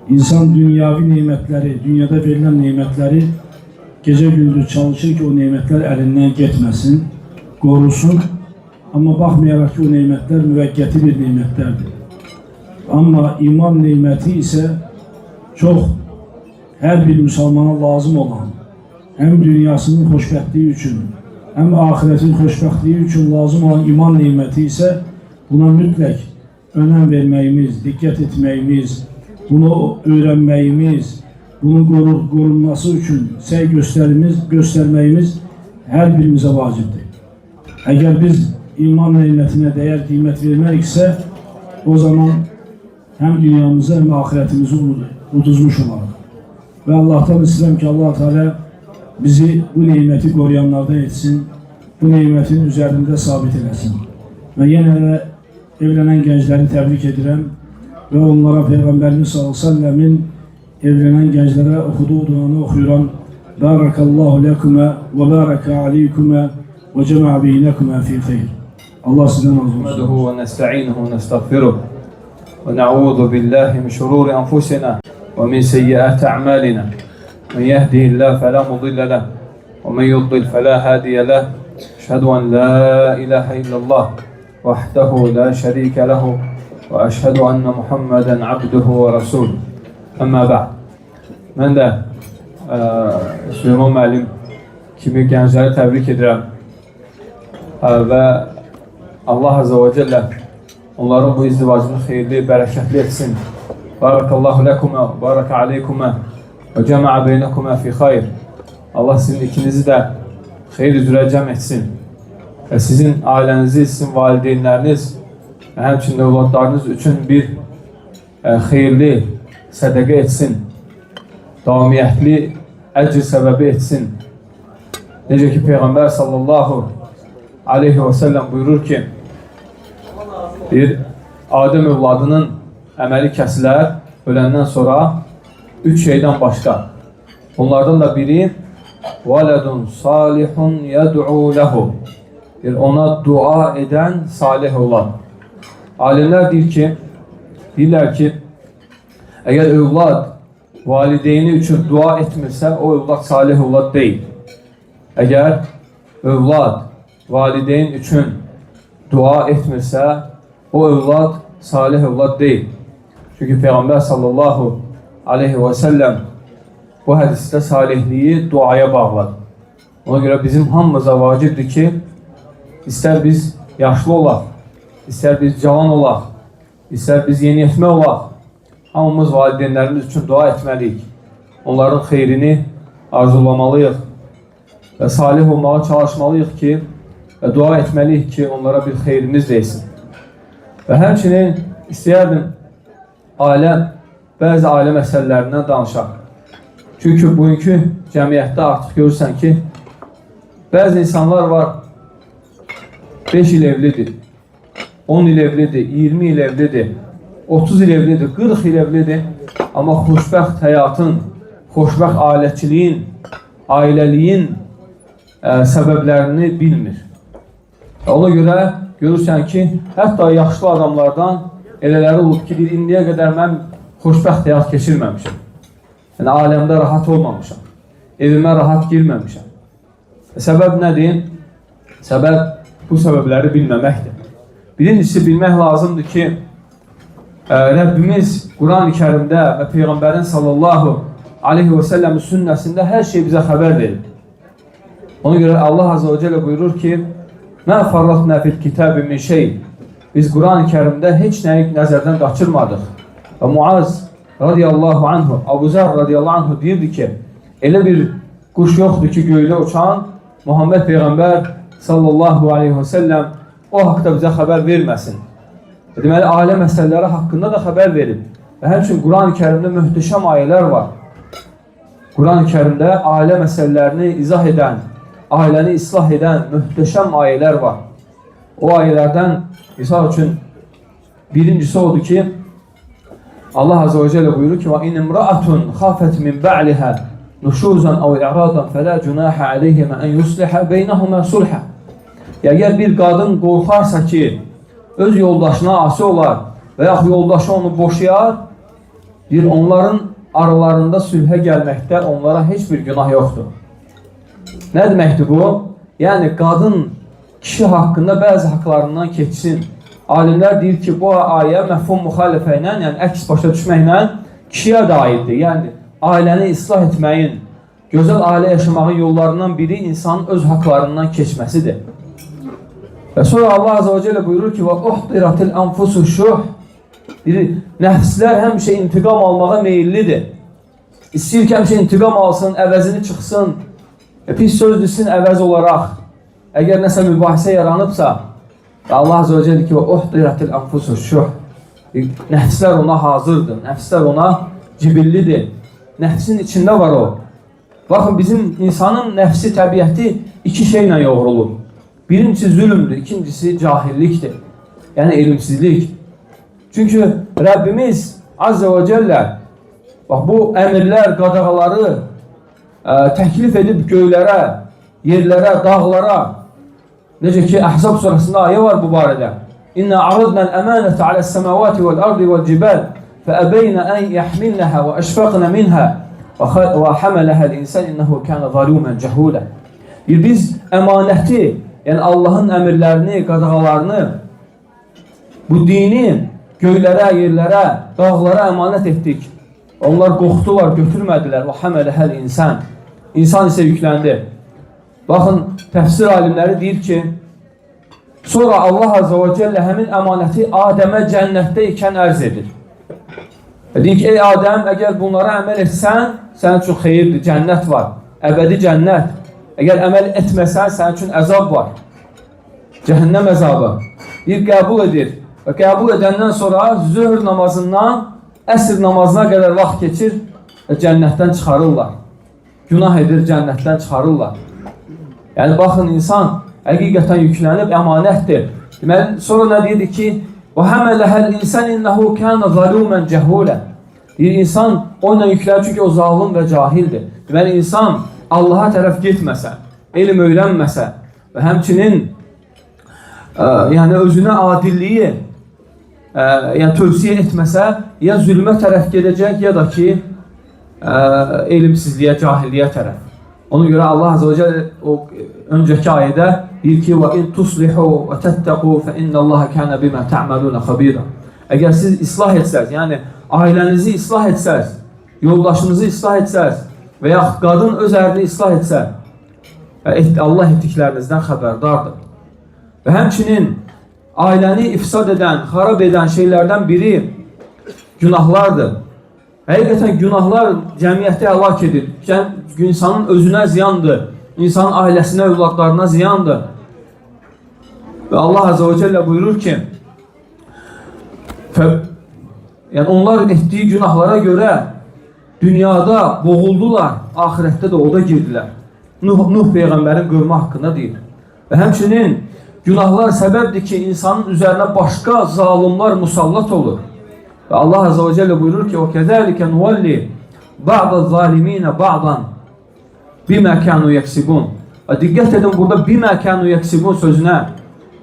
İnsan dünyavi nemətləri, dünyada verilən nemətləri gecə-gündüz çalışır ki, o nemətlər əlindən getməsin, qorusun. Amma baxmayaraq ki, o nemətlər müvəqqəti bir nemətlərdir. Amma iman neməti isə çox hər bir müsəlmana lazım olan, həm dünyasının xoşbəxtliyi üçün, həm ahirətin xoşbəxtliyi üçün lazım olan iman neməti isə buna mütləq önəm verməyimiz, diqqət etməyimiz, bunu öyrənməyimiz, bunun qorunması üçün səy göstərməyimiz hər birimizə vacibdir. Əgər biz iman nemətinə dəyər qiymət verməksə, o zaman həm dünyamızı, həm ahirətimizi uduzmuş olarıq. Və Allah'tan istəyirəm ki, Allah Teala bizi bu neməti qoruyanlardan etsin, bu nemətin üzərində sabit eləsin. Və yenə də evlənən gəncləri təbrik edirəm və onlara Peyğəmbərimiz s.ə.v-in evlənən gənclərə oxuduğu duanı oxuyuram. Barakallahu lekuma və baraka aleykuma və cəmə beynəkuma fi xeyr. Allah sizdən razı olsun. نحمده ونستعينه ونستغفره ونعوذ بالله من شرور أنفسنا ومن سيئات أعمالنا من يهده الله فلا مضل له ومن يضلل فلا هادي له أشهد أن لا إله إلا الله وحده لا شريك له وأشهد أن محمدا عبده ورسوله أما بعد من de Süleyman müəllim kimi gəncləri təbrik edirəm. Və Allah Azze ve Celle onların bu izdivacını xeyirli, bərəkətli etsin. Barakallahu lekuma, baraka aleykuma ve cema'a beynekuma fi xayr. Allah sizin ikinizi de xeyir üzrə cəm etsin. Və sizin ailənizi, sizin valideynləriniz və həmçində evladlarınız üçün bir xeyirli sədəqə etsin. Davamiyyətli əcr səbəbi etsin. Necə ki Peyğəmbər sallallahu aleyhi ve sellem buyurur ki, bir Adəm övladının əməli kəsilər öləndən sonra 3 şeydən başqa. Onlardan da biri valadun salihun yad'u lehu. Ona dua edən salih olan. Alimlər deyirlər ki, əgər övlad valideyni üçün dua etmirsə, o övlad salih övlad deyil. Əgər övlad valideyn üçün dua etmirsə, o övlad salih övlad deyil. Çünki Peyğəmbər sallallahu aleyhi ve sellem bu hədisdə salihliyi duaya bağladı. Ona görə bizim hamımıza vacibdir ki, istər biz yaşlı olaq, istər biz cavan olaq, istər biz yeniyetmə olaq, hamımız valideynlərimiz üçün dua etməliyik. Onların xeyrini arzulamalıyıq və salih olmağa çalışmalıyıq ki, və dua etməliyik ki, onlara bir xeyrimiz deyilsin. Və həmçinin istəyərdim bəzi ailə məsələlərindən danışaq. Çünki bugünkü cəmiyyətdə artıq görürsən ki, bəzi insanlar var, 5 il evlidir, 10 il evlidir, 20 il evlidir, 30 il evlidir, 40 il evlidir, amma xoşbəxt həyatın, xoşbəxt ailəçiliyin, ailəliyin səbəblərini bilmir. Ona görə görürsən ki, hətta yaşlı adamlardan elələri olub ki, indiyə qədər mən xoşbəxt həyat keçirməmişəm. Yəni, aləmdə rahat olmamışam. Evimə rahat girməmişəm. Səbəb nədir? Səbəb bu səbəbləri bilməməkdir. Birincisi, bilmək lazımdır ki, Rəbbimiz Quran-ı Kərimdə və Peyğəmbərin sallallahu aleyhi və səlləmin sünnəsində hər şey bizə xəbər verir. Ona görə Allah Azze ve Celle buyurur ki, Mə farratnə fil kitabı min şey. Biz Quran-ı Kərimdə heç nəyi nəzərdən qaçırmadıq. Və Muaz radiyallahu anhu, Abu Zər radiyallahu anhu deyirdi ki, elə bir quş yoxdur ki, göylə uçan, Muhammed Peyğəmbər sallallahu aleyhi və səlləm o haqda bizə xəbər verməsin. Deməli, ailə məsələləri haqqında da xəbər verib. Və həmçin Quran-ı Kərimdə möhtəşəm ayələr var. Quran-ı Kərimdə ailə məsələlərini izah edən, ailəni islah edən möhtəşəm ayələr var. O ayələrdən misal üçün birincisi odur ki, Allah Azze ve Celle buyurur ki, وَاِنْ اِمْرَأَةٌ خَافَتْ مِنْ بَعْلِهَا نُشُوزًا اَوْ اِعْرَاضًا فَلَا جُنَاحَ عَلَيْهِمَا اَنْ يُصْلِحَ بَيْنَهُمَا صُلْحًا. Əgər bir qadın qorxarsa ki, öz yoldaşına asi olar və yaxud yoldaşı onu boşayar, onların aralarında sülhə gəlməkdə onlara heç bir günah yoxdur. Nə deməkdir bu? Yəni, qadın kişi haqqında bəzi haqlarından keçsin. Alimlər deyir ki, bu ayə məfhum müxalifə ilə, yəni əks başa düşməklə kişiyə də aiddir. Yəni, ailəni islah etməyin, gözəl ailə yaşamağın yollarından biri insanın öz haqlarından keçməsidir. Və sonra Allah Azze ve Celle buyurur ki, وَاُحْضِرَتِ الْاَنْفُسُ الشُّحْ. Nəfslər həmişə intiqam almağa meyillidir. İstəyir ki, həmişə intiqam alsın, əvəzini çıxsın, pis söz desin əvəz olaraq. Əgər nəsə mübahisə yaranıbsa, Allah Azze ve Celle ki, وَاُحْضِرَتِ الْاَنْفُسُ الشُّحْ. Nəfslər ona hazırdır, nəfslər ona cibillidir. Nəfsin içində var o. Baxın, bizim insanın nəfsi, təbiəti iki şeylə yoğrulur. Birincisi zülümdür, ikincisi cahillikdir. Yəni elmsizlik. Çünki Rəbbimiz Azze ve Celle bu əmirlər, qadağaları təklif edib göylərə, yerlərə, dağlara. Necə ki, Əhzab surasında ayə var bu barədə. İnnə aradnəl əmanətə aləs-səməvati vəl-ardi vəl-cibəl fəəbəynə ən yəhmilnəhə və əşfəqnə minhə və həmələhəl insən innəhu kənə zalumən cəhulə. Biz əmanəti, yəni Allahın əmirlərini, qadağalarını, bu dini göylərə, yerlərə, dağlara əmanət etdik. Onlar qorxdular, götürmədilər. Və həmələhəl insan. İnsan isə yükləndi. Baxın, təfsir alimləri deyir ki, sonra Allah Azze ve Celle həmin əmanəti Adəmə cənnətdə ikən ərz edir. Deyir ki, ey Adəm, əgər bunlara əməl etsən, sənin üçün xeyirdir, cənnət var, əbədi cənnət. Əgər əməl etməsən, sənin üçün əzab var, cəhənnəm əzabı. Deyir, qəbul edir və qəbul edəndən sonra zöhr namazından əsr namazına qədər vaxt keçir və cənnətdən çıxarırlar. Günah edir, cənnətdən çıxarırlar. Yəni, baxın, insan həqiqətən yüklənib əmanətdir. Deməli, sonra nə deyir ki, وَحَمَلَهَا الْاِنْسَانِ اِنَّهُ كَانَ ظَلُومًا جَهُولًا. Deyir, insan onunla yüklənir çünki o zalim və cahildir. Deməli, insan Allaha tərəf getməsə, elm öyrənməsə və həmçinin yəni özünə adilliyi yəni tövsiyə etməsə, ya zülmə tərəf gedəcək, ya da ki, elmsizliyə, cahilliyə tərəf. Ona görə Allah Azze ve Celle o öncəki ayədə deyir ki, وَاِنْ تُصْلِحُوا وَتَتَّقُوا فَاِنَّ اللّٰهَ كَانَ بِمَا تَعْمَلُونَ خَبِيرًا. Əgər siz islah etsəz, yəni ailənizi islah etsəz, yoldaşınızı islah etsəz və ya qadın öz ərini islah etsə, Allah etdiklərinizdən xəbərdardır. Və həmçinin ailəni ifsad edən, xarab edən şeylərdən biri günahlardır. Həqiqətən günahlar cəmiyyəti həlak edir. İnsanın özünə ziyandır, insanın ailəsinə, övladlarına ziyandır. Və Allah Azze ve Celle buyurur ki, yəni onlar etdiyi günahlara görə dünyada boğuldular, ahirətdə də oda girdilər. Nuh Peyğəmbərin qövmü haqqında deyir. Və həmçinin günahlar səbəbdir ki, insanın üzərinə başqa zalimlar musallat olur. Və Allah Azze ve Celle buyurur ki, وَكَذَٰلِكَ نُوَلِّ بَعْضَ الظَّالِم۪ينَ بَعْضًا بِمَا كَانُوا يَكْسِبُونَ. Diqqət edin burada بِمَا كَانُوا يَكْسِبُونَ sözünə.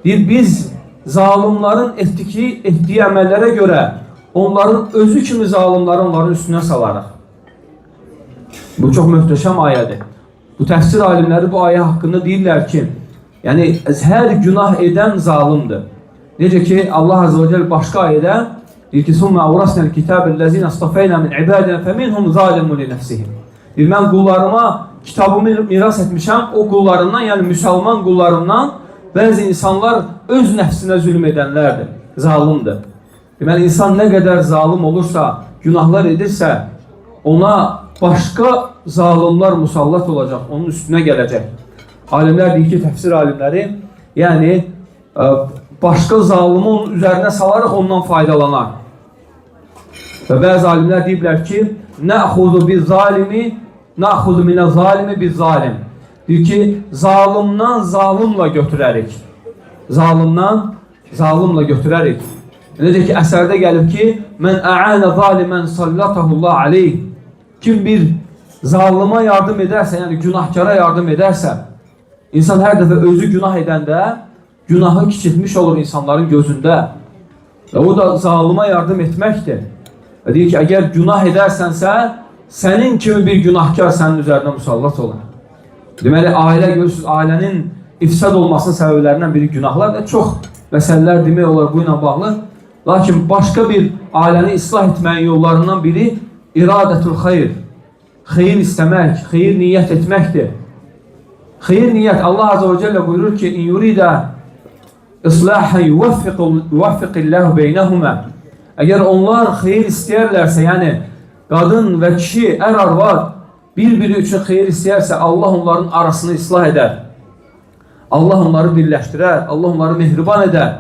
Deyir, biz zalimların etdiyi əməllərə görə onların özü kimi zalimları onların üstünə salarıq. Bu çox möhtəşəm ayədir. Bu təfsir alimləri bu ayə haqqında deyirlər ki, yəni hər günah edən zalimdir. Necə ki Allah Azze ve Celle başqa ayədə deyir ki, ثُمَّ أَوْرَسْنَا الْكِتَابَ الَّذ۪ينَ اصْطَفَيْنَا مِنْ عِبَادِنَا فَمِنْهُمْ ظَالِمٌ لِنَفْسِهِمْ. Deyir, mən qullarıma kitabımı miras etmişəm, o qullarından, yəni müsəlman qullarından bəzi insanlar öz nəfsinə zülm edənlərdir, zalimdir. Deməli, insan nə qədər zalim olursa, günahlar edirsə, ona başqa zalimlar musallat olacaq, onun üstünə gələcək. Alimlər deyir ki, təfsir alimləri, yəni başqa zalimi onun üzərinə salaraq ondan faydalanar. Və bəzi alimlər deyiblər ki, نَأْخُذُ بِالظَّالِمِ نَأْخُذُ مِنَ الظَّالِمِ بِالظَّالِمِ. Deyir ki, zalimdan zalimla götürərik. Zalimdan zalimla götürərik. Necə ki, əsərdə gəlib ki, Mən ə'ənə zalimən sallatəhullah aleyh. Kim bir zalıma yardım edərsə, yəni günahkara yardım edərsə, insan hər dəfə özü günah edəndə, günahı kiçiltmiş olur insanların gözündə. Və o da zalıma yardım etməkdir. Və deyir ki, əgər günah edərsənsə, sənin kimi bir günahkar sənin üzərinə musallat olur. Deməli, ailə görürsünüz, ailənin ifsad olmasının səbəblərindən biri günahlar və çox məsələlər demək olar bu ilə bağlı. Lakin başqa bir ailəni islah etməyin yollarından biri iradətul xeyr. Xeyir istəmək, xeyir niyyət etməkdir. Xeyir niyyət, Allah Azze ve Celle buyurur ki, İn yuridə islahən yuvaffiqilləhu beynəhumə. Əgər onlar xeyir istəyərlərsə, yəni qadın və kişi, ər-arvad bir-biri üçün xeyir istəyərsə, Allah onların arasını islah edər. Allah onları birləşdirər, Allah onları mehriban edər.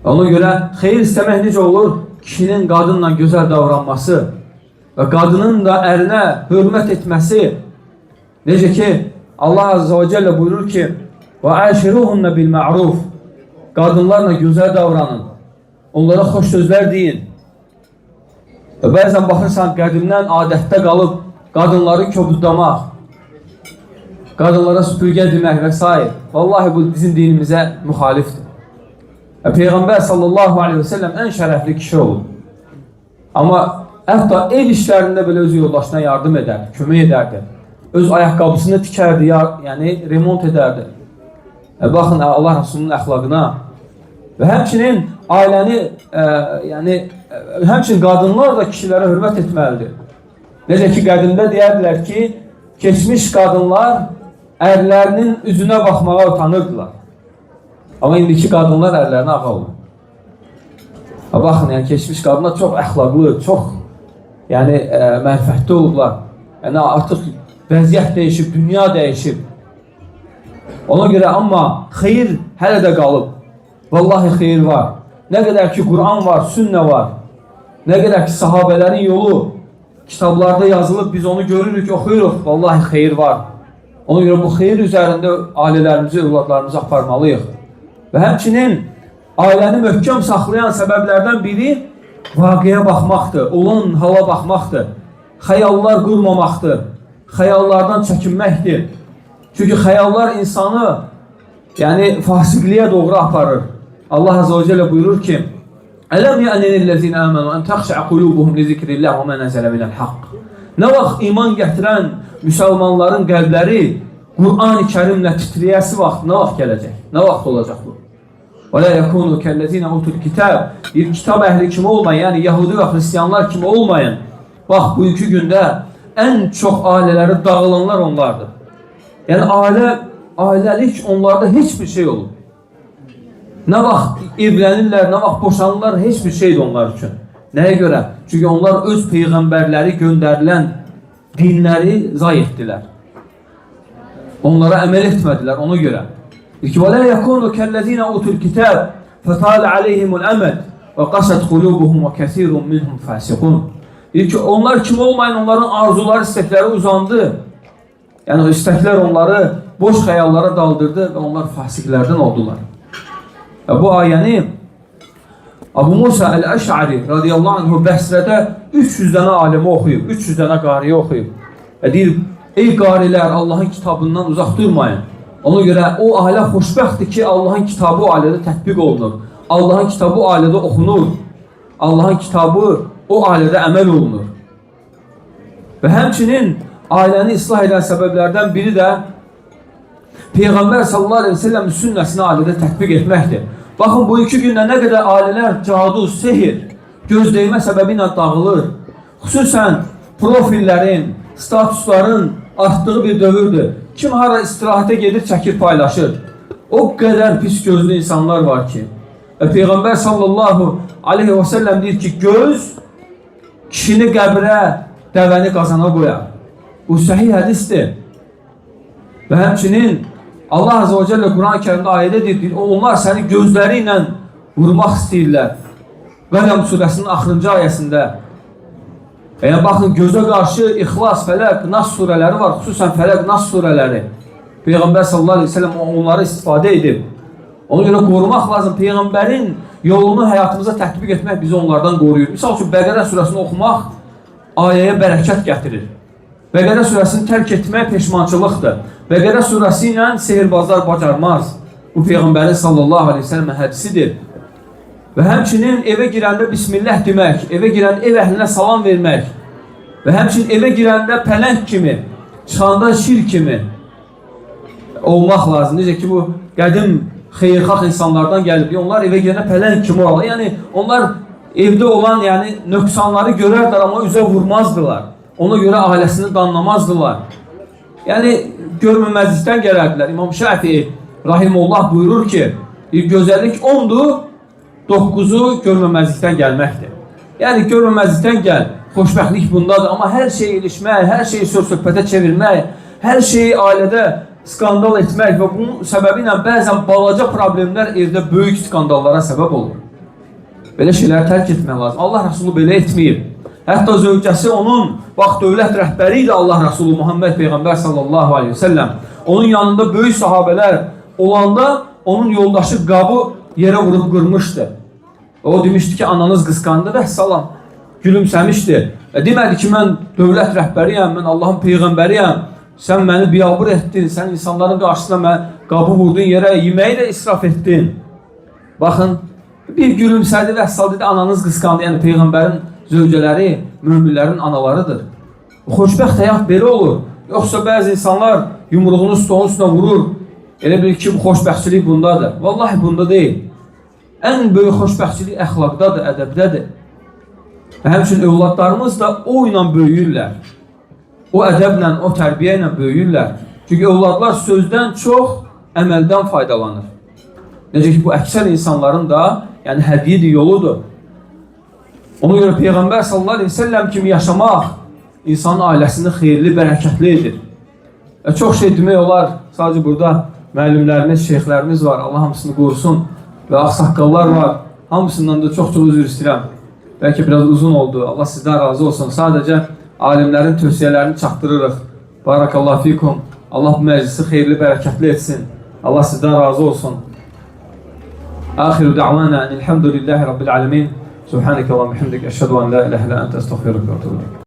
Ona görə xeyir istəmək necə olur? Kişinin qadınla gözəl davranması və qadının da ərinə hörmət etməsi. Necə ki, Allah Azze ve Celle buyurur ki, وَعَاشِرُهُنَّ بِالْمَعْرُوفِ. Qadınlarla gözəl davranın, onlara xoş sözlər deyin. Və bəzən baxırsan, qədimdən adətdə qalıb, qadınları kobudlamaq, qadınlara süpürgə demək və s. Vallahi bu bizim dinimizə müxalifdir. Peyğəmbər sallallahu aleyhi ve sellem ən şərəfli kişi olur. Amma hətta ev işlərində belə öz yoldaşına yardım edərdi, kömək edərdi. Öz ayaqqabısını tikərdi, yəni remont edərdi. Baxın Allah Rasulunun əxlaqına. Və həmçinin ailəni, yəni həmçinin qadınlar da kişilərə hörmət etməlidir. Necə ki, qədimdə deyərdilər ki, keçmiş qadınlar ərlərinin üzünə baxmağa utanırdılar. Amma indiki qadınlar ərlərinə ağa olur. Baxın, yəni keçmiş qadınlar çox əxlaqlı, çox mərifətli olublar. Yəni artıq vəziyyət dəyişib, dünya dəyişib. Ona görə amma xeyir hələ də qalıb. Vallahi xeyir var. Nə qədər ki Quran var, sünnə var. Nə qədər ki sahabələrin yolu kitablarda yazılıb, biz onu görürük, oxuyuruq. Vallahi xeyir var. Ona görə bu xeyir üzərində ailələrimizi, övladlarımızı aparmalıyıq. Və həmçinin ailəni möhkəm saxlayan səbəblərdən biri vaqiyə baxmaqdır, olan hala baxmaqdır, xəyallar qurmamaqdır, xəyallardan çəkinməkdir. Çünki xəyallar insanı fasiqliyə doğru aparır. Allah Azze ve Celle buyurur ki, Ələm yə'nənillezine əmənu ən təxşə'ə qulubuhum li zikrillah və mən əzələ minəl haqq. Nə vaxt iman gətirən müsəlmanların qəlbləri Qur'an-ı Kərimlə titriyəsi vaxt nə vaxt gələcək? Nə vaxt olacaq bu? Və lə yəkunu kəllezine utul kitab. Bir kitab əhli kimi olmayan, yəni Yahudi və Hristiyanlar kimi olmayan, bax, bugünkü gündə ən çox ailələri dağılanlar onlardır. Yəni ailəlik onlarda heç bir şey olur. Nə vaxt evlənirlər, nə vaxt boşanırlar, heç bir şeydir onlar üçün. Nəyə görə? Çünki onlar öz peyğəmbərləri göndərilən dinləri zay etdilər. Onlara əməl etmədilər ona görə. وَلَا يَكُونُ كَالَّذِينَ أُوتُوا الْكِتَابَ فَطَالَ عَلَيْهِمُ الْأَمَدُ وَقَسَتْ قُلُوبُهُمْ وَكَثِيرٌ مِنْهُمْ فَاسِقُونَ. Onlar kim olmayın, onların arzuları, istəkləri uzandı. Yəni o istəklər onları boş xəyallara daldırdı və onlar fasiqlərdən oldular. Bu ayəni Abu Musa Əl-Əş'ari radiyallahu anhu Bəsrədə 300 dənə alimə oxuyub, 300 dənə qariyə oxuyub. Deyir, ey qarilər, Allahın kitabından uzaq durmayın. Ona görə o ailə xoşbəxtdir ki, Allahın kitabı o ailədə tətbiq olunur. Allahın kitabı o ailədə oxunur. Allahın kitabı o ailədə əməl olunur. Və həmçinin ailəni islah edən səbəblərdən biri də Peyğəmbər sallallahu aleyhi ve sellem sünnəsini ailədə tətbiq etməkdir. Baxın, bu iki gündə nə qədər ailələr cadu, sehir, göz değmə səbəbi ilə dağılır. Xüsusən profillərin, statusların artdığı bir dövrdür. Kim hara istirahətə gedir, çəkir, paylaşır. O qədər pis gözlü insanlar var ki. Peyğəmbər sallallahu aleyhi ve sellem deyir ki, göz kişini qəbrə, dəvəni qazana qoyar. Bu səhih hədisdir. Və həmçinin Allah Azze ve Celle Quran-ı Kerim'de ayədə deyir, onlar səni gözləri ilə vurmaq istəyirlər. Qələm surəsinin axırıncı ayəsində. Baxın, gözə qarşı İxlas, Fələq, Nas surələri var, xüsusən Fələq, Nas surələri. Peyğəmbər sallallahu aleyhi ve sellem onları istifadə edib. Ona görə qorumaq lazım. Peyğəmbərin yolunu həyatımıza tətbiq etmək bizi onlardan qoruyur. Misal üçün, Bəqərə surəsini oxumaq ayəyə bərəkət gətirir. Bəqərə surəsini tərk etmək peşmançılıqdır. Bəqərə surəsi ilə sehirbazlar bacarmaz. Bu Peyğəmbərin sallallahu aleyhi ve sellem hədisidir. Və həmçinin evə girəndə Bismillah demək, evə girəndə ev əhlinə salam vermək və həmçinin evə girəndə pələng kimi, çıxanda şir kimi olmaq lazım. Necə ki, bu qədim xeyirxah insanlardan gəlib. Onlar evə girəndə pələng kimi olmalı. Yəni, onlar evdə olan nöqsanları görərlər, amma üzə vurmazdılar. Ona görə ailəsini danlamazdılar. Yəni, görməməzlikdən gələrdilər. İmam Şafii rahimullah buyurur ki, gözəllik 10'dur, 9'u görməməzlikdən gəlməkdir. Yəni, görməməzlikdən gəl, xoşbəxtlik bundadır. Amma hər şeyi ilişmək, hər şeyi söz-söhbətə çevirmək, hər şeyi ailədə skandal etmək və bunun səbəbi ilə bəzən balaca problemlər evdə böyük skandallara səbəb olur. Belə şeyləri tərk etmək lazım. Allah Resulü belə etməyib. Hətta zövcəsi onun, bax, dövlət rəhbəri idi Allah Resulü Muhammed Peyğəmbər sallallahu aleyhi ve sellem. Onun yanında böyük sahabələr olanda onun yoldaşı qabı yerə vurub qırmışdı. O demişdi ki, ananız qısqandı və salam, gülümsəmişdi. Demədi ki, mən dövlət rəhbəriyəm, mən Allahın Peyğəmbəriyəm, sən məni biyabır etdin, sən insanların qarşısında mən qabı vurdun yerə, yeməyi də israf etdin. Baxın, bir gülümsədi və sal dedi, ananız qısqandı, yəni Peyğəmbərin zövcələri möminlərin analarıdır. Xoşbəxt həyat belə olur. Yoxsa bəzi insanlar yumruğunu stolun üstünə vurur. Elə bilir ki, bu xoşbəxtçilik bundadır. Vallahi bunda deyil. Ən böyük xoşbəxtçilik əxlaqdadır, ədəbdədir. Və həmçinin övladlarımız da o ilə böyüyürlər. O ədəblə, o tərbiyə ilə böyüyürlər. Çünki övladlar sözdən çox əməldən faydalanır. Necə ki, bu əksər insanların da yəni hədiyyə yoludur. Ona görə Peyğəmbər sallallahu aleyhi ve sellem kimi yaşamaq insanın ailəsini xeyirli, bərəkətli edir. Çox şey demək olar. Sadəcə burada müəllimlərimiz, şeyxlərimiz var. Allah hamısını qorusun. Və ağsaqqallar var. Hamısından da çox-çox üzr istəyirəm. Bəlkə biraz uzun oldu. Allah sizdən razı olsun. Sadəcə alimlərin tövsiyələrini çatdırırıq. Barakallahu fikum. Allah bu məclisi xeyirli, bərəkətli etsin. Allah sizdən razı olsun. Axiru da'vana elhamdülillahi rabbil alemin. Subhaneke Allahümme hamdik. Eşhedü en la ilahe illa ente estağfiruke ve etûbü ileyk.